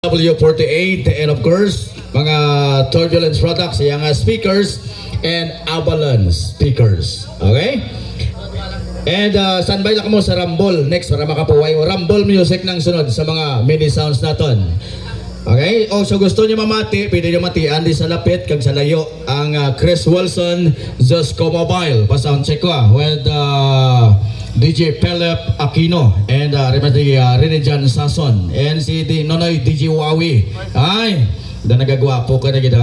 W48 and of course mga turbulence products, yung speakers and avalanche speakers. Okay? And standby lang mo sa Rumble next para makapuway o Rumble music ng sunod sa mga mini sounds naton. Okay? O so gusto niyo mamati, pwede niyo matian di sa lapit kag sa layo ang Chris Wilson Zosco Mobile. Pa-sound check ko with DJ Pelep Aquino and Rene Jan Sason and si Nonoy DJ Wawi. Ay, da nagagwapo ka na gito.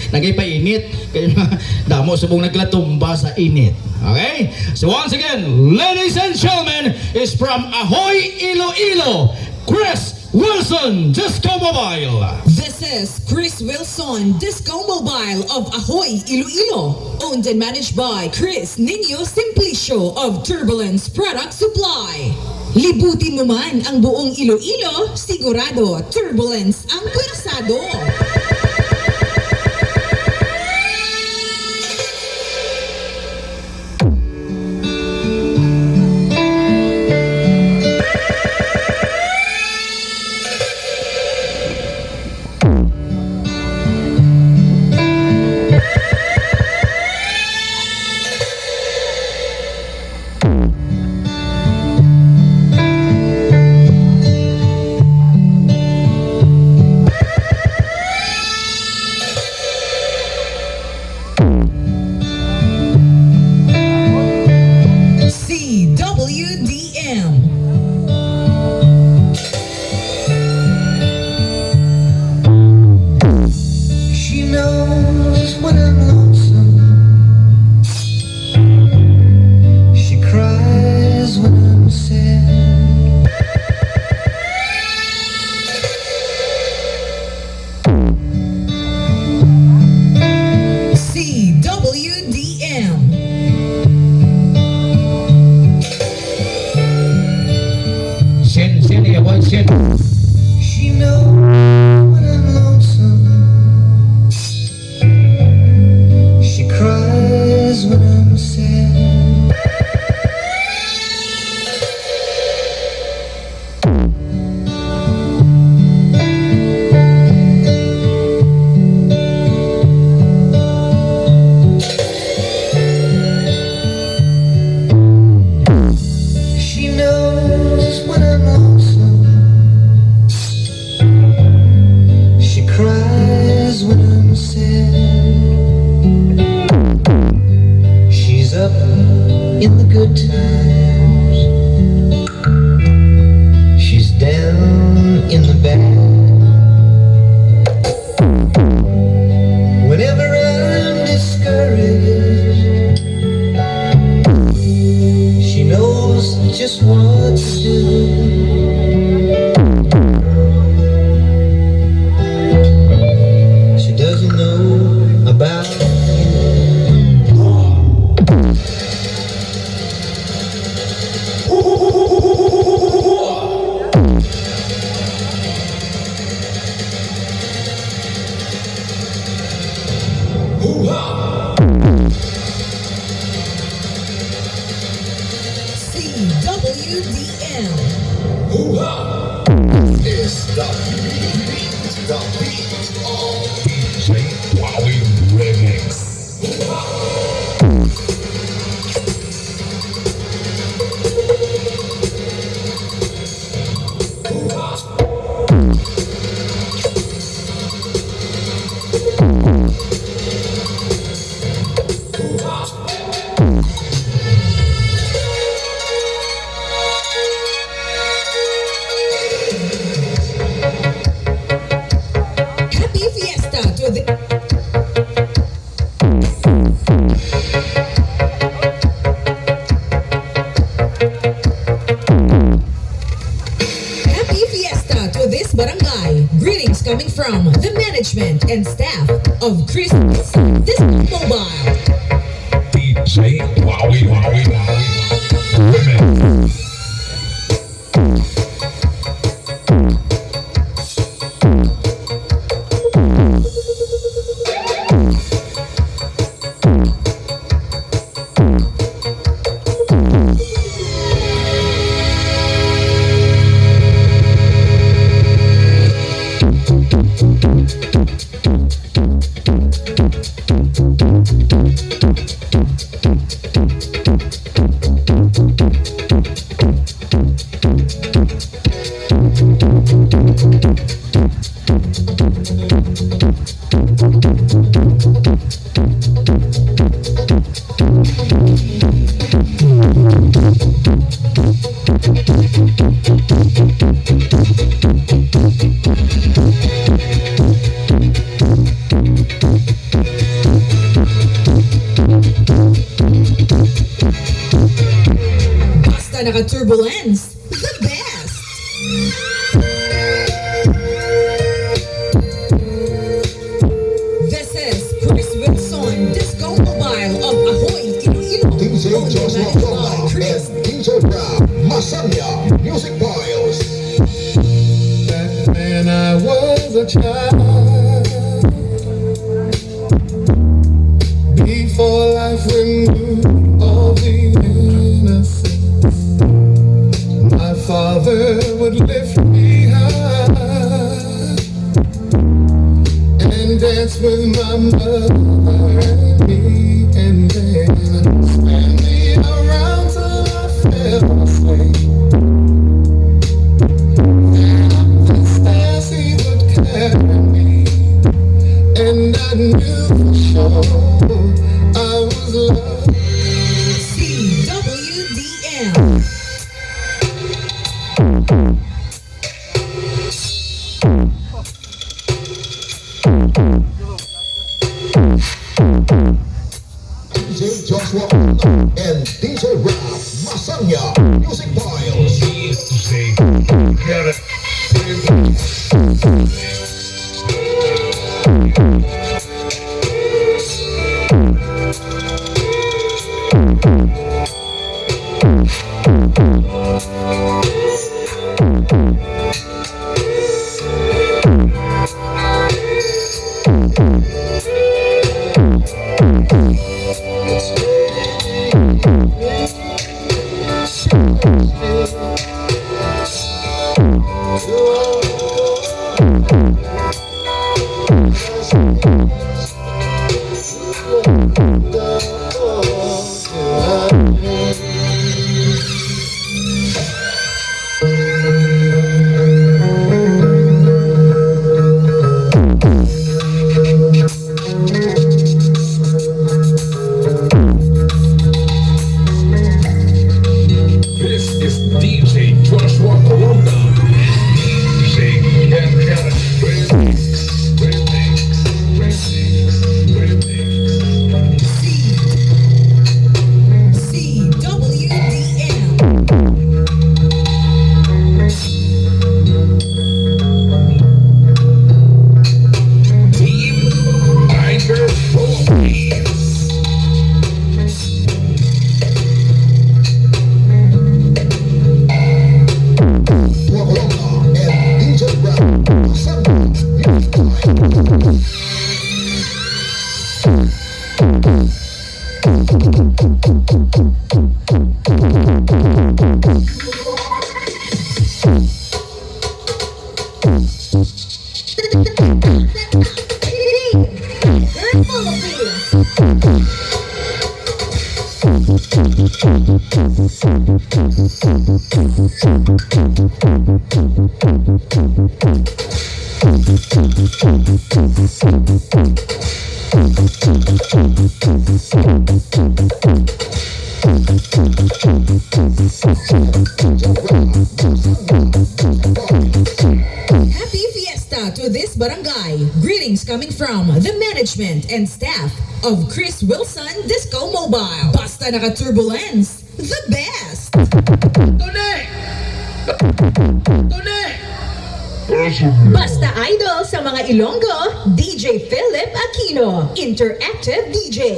Nagaypainit kaya damo subong naglatumba sa init. Okay? So once again, ladies and gentlemen, is from Ahoy, Iloilo, Chris Wilson Disco Mobile. This is Chris Wilson Disco Mobile of Ahoy, Iloilo. Owned and managed by Chris Nino Simplicio of Turbulence Product Supply. Libutin mo man ang buong Iloilo, sigurado Turbulence ang pwersado. CWDM. She knows when I'm lonesome. She cries when I'm sad. CWDM. Send your voice, send. She knows when I'm lonesome. She cries when I'm sad. She knows when I'm lonesome. She cries when I'm sad. She's up in the good times. She's down in the bad. Whenever I'm discouraged, she knows just what to do. She doesn't know about CWDM. It's the beat of DJ Wowie Remix. Happy Fiesta to the Happy Fiesta to this barangay. Greetings coming from the management and staff of Chris Disco Mobile. DJ Wowie Remix. Basta naka-turbulence, the best! This is Chris Wilson, Disco Mobile of Ahoy, Iloilo. DJ Owned and Joshua managed by Plumba Chris. and DJ Brown, Masanya, Music Files. Back when I was a child, before life removed all the innocence, my father would lift me high and dance with my mother and me, and then spin me around till I fell asleep. As he would carry me, and I knew for sure I was loved. CWDM. DJ Joshua Plumba and DJ Brown, Masanya, Music Files. DJ, got it. This is DJ Joshua Plumba. DJ, got it. CWDM. Team Tiger Boys. Plumba and DJ Brown, Masanya, Music Files. Happy Fiesta to this barangay. Greetings coming from the management and staff of Chris Wilson Disco Mobile. Basta naka-turbulence, the best! Basta idol sa mga Ilonggo, DJ Philip Aquino, Interactive DJ.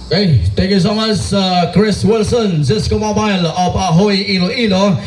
Okay, thank you so much, Chris Wilson, Cisco Mobile of Ahoy, Iloilo.